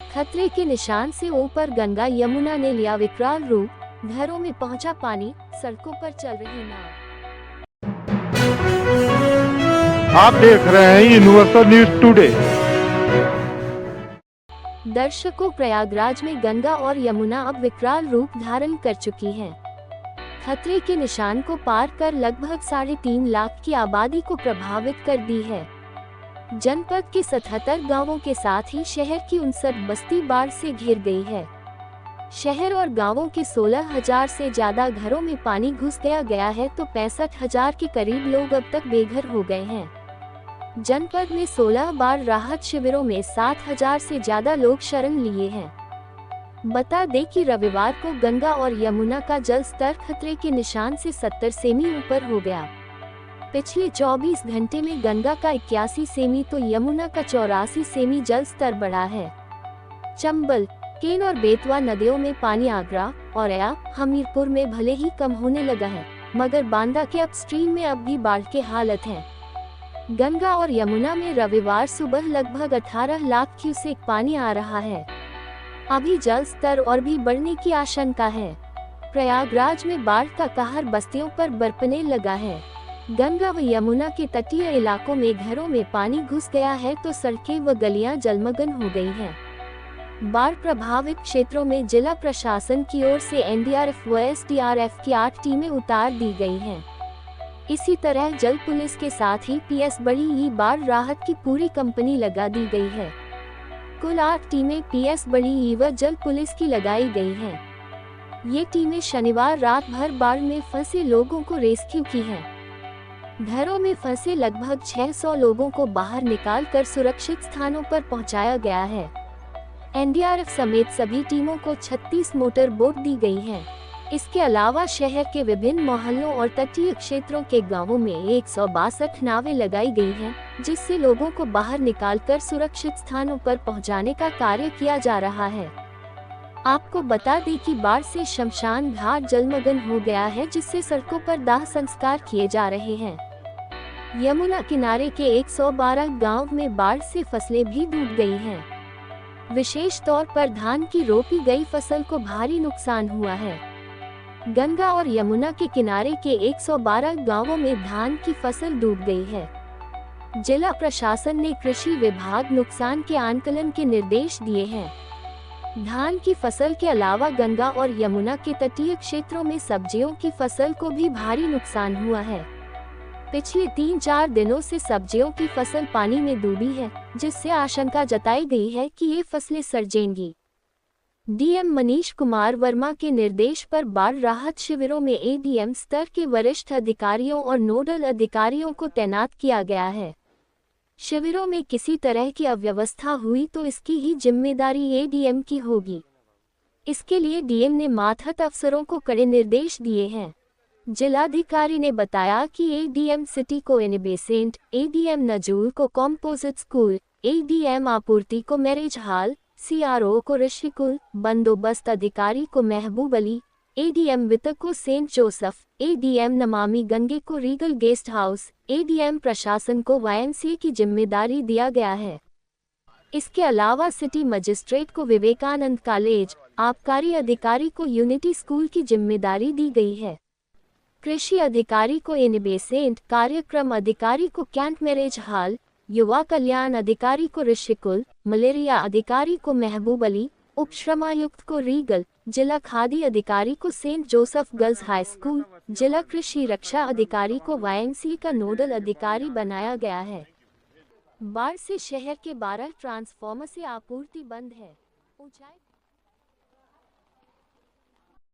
खतरे के निशान से ऊपर गंगा यमुना ने लिया विकराल रूप, घरों में पहुंचा पानी, सड़कों पर चल रही नाव। आप देख रहे हैं यूनिवर्सल न्यूज टुडे। दर्शकों, प्रयागराज में गंगा और यमुना अब विकराल रूप धारण कर चुकी हैं। खतरे के निशान को पार कर लगभग 3.5 लाख की आबादी को प्रभावित कर दी है। जनपद के 77 गांवों के साथ ही शहर की 59 बस्ती बाढ़ से घिर गई है। शहर और गांवों के 16,000 से ज्यादा घरों में पानी घुस गया है तो 65,000 के करीब लोग अब तक बेघर हो गए हैं। जनपद में 16 बाढ़ राहत शिविरों में 7,000 से ज्यादा लोग शरण लिए हैं। बता दें कि रविवार को गंगा और यमुना का जल स्तर खतरे के निशान से 70 सेमी ऊपर हो गया। पिछले 24 घंटे में गंगा का 81 सेमी तो यमुना का 84 सेमी जल स्तर बढ़ा है। चंबल, केन और बेतवा नदियों में पानी आगरा और हमीरपुर में भले ही कम होने लगा है, मगर बांदा के अपस्ट्रीम में अब भी बाढ़ के हालत है। गंगा और यमुना में रविवार सुबह लगभग 18 लाख क्यूसेक पानी आ रहा है। अभी जल स्तर और भी बढ़ने की आशंका है। प्रयागराज में बाढ़ का कहर बस्तियों पर बरपने लगा है। गंगा व यमुना के तटीय इलाकों में घरों में पानी घुस गया है तो सड़कें व गलियां जलमग्न हो गई हैं। बाढ़ प्रभावित क्षेत्रों में जिला प्रशासन की ओर से एनडीआरएफ व एसडीआरएफ की 8 टीमें उतार दी गई हैं। इसी तरह जल पुलिस के साथ ही पीएस बड़ी बाढ़ राहत की पूरी कंपनी लगा दी गई है। कुल 8 टीमें पीएस बड़ी व जल पुलिस की लगाई गई हैं। ये टीमें शनिवार रात भर बाढ़ में फंसे लोगों को रेस्क्यू की हैं। घरों में फंसे लगभग 600 लोगों को बाहर निकालकर सुरक्षित स्थानों पर पहुंचाया गया है। एनडीआरएफ समेत सभी टीमों को 36 मोटर बोट दी गई हैं। इसके अलावा शहर के विभिन्न मोहल्लों और तटीय क्षेत्रों के गांवों में 162 नावें लगाई गई हैं, जिससे लोगों को बाहर निकालकर सुरक्षित स्थानों पर पहुंचाने का कार्य किया जा रहा है। आपको बता दें कि बाढ़ से शमशान घाट जलमग्न हो गया है, जिससे सड़कों पर दाह संस्कार किए जा रहे हैं। यमुना किनारे के 112 गांव में बाढ़ से फसलें भी डूब गई हैं। विशेष तौर पर धान की रोपी गई फसल को भारी नुकसान हुआ है। गंगा और यमुना के किनारे के 112 गांवों में धान की फसल डूब गई है। जिला प्रशासन ने कृषि विभाग नुकसान के आंकलन के निर्देश दिए हैं। धान की फसल के अलावा गंगा और यमुना के तटीय क्षेत्रों में सब्जियों की फसल को भी भारी नुकसान हुआ है। पिछले 3-4 दिनों से सब्जियों की फसल पानी में डूबी है, जिससे आशंका जताई गई है कि ये फसलें सड़ जाएंगी। डीएम मनीष कुमार वर्मा के निर्देश पर बाढ़ राहत शिविरों में एडीएम स्तर के वरिष्ठ अधिकारियों और नोडल अधिकारियों को तैनात किया गया है। शिविरों में किसी तरह की अव्यवस्था हुई तो इसकी ही जिम्मेदारी एडीएम की होगी। इसके लिए डीएम ने मातहत अफसरों को कड़े निर्देश दिए हैं। जिलाधिकारी ने बताया कि एडीएम सिटी को इनबेसेंट, एडीएम नजूल को कॉम्पोजिट स्कूल, एडीएम आपूर्ति को मैरिज हॉल, सीआरओ को ऋषिकुल, बंदोबस्त अधिकारी को महबूब अली, एडीएम वित्त को Saint Joseph, ADM Namami Gange को रीगल गेस्ट हाउस, एडीएम प्रशासन को वाईएमसीए की जिम्मेदारी दिया गया है। इसके अलावा सिटी मजिस्ट्रेट को विवेकानंद कॉलेज, आबकारी अधिकारी को यूनिटी स्कूल की जिम्मेदारी दी गई है। कृषि अधिकारी को इनबेसेंट, कार्यक्रम अधिकारी को कैंट मैरिज हॉल, युवा कल्याण अधिकारी को ऋषिकुल, मलेरिया अधिकारी को महबूब अली, उपश्रमायुक्त को रीगल, जिला खादी अधिकारी को Saint Joseph girls high school, जिला कृषि रक्षा अधिकारी को वाईएमसीए का नोडल अधिकारी बनाया गया है। बाढ़ से शहर के 12 ट्रांसफार्मर से आपूर्ति बंद है। ऊंचाई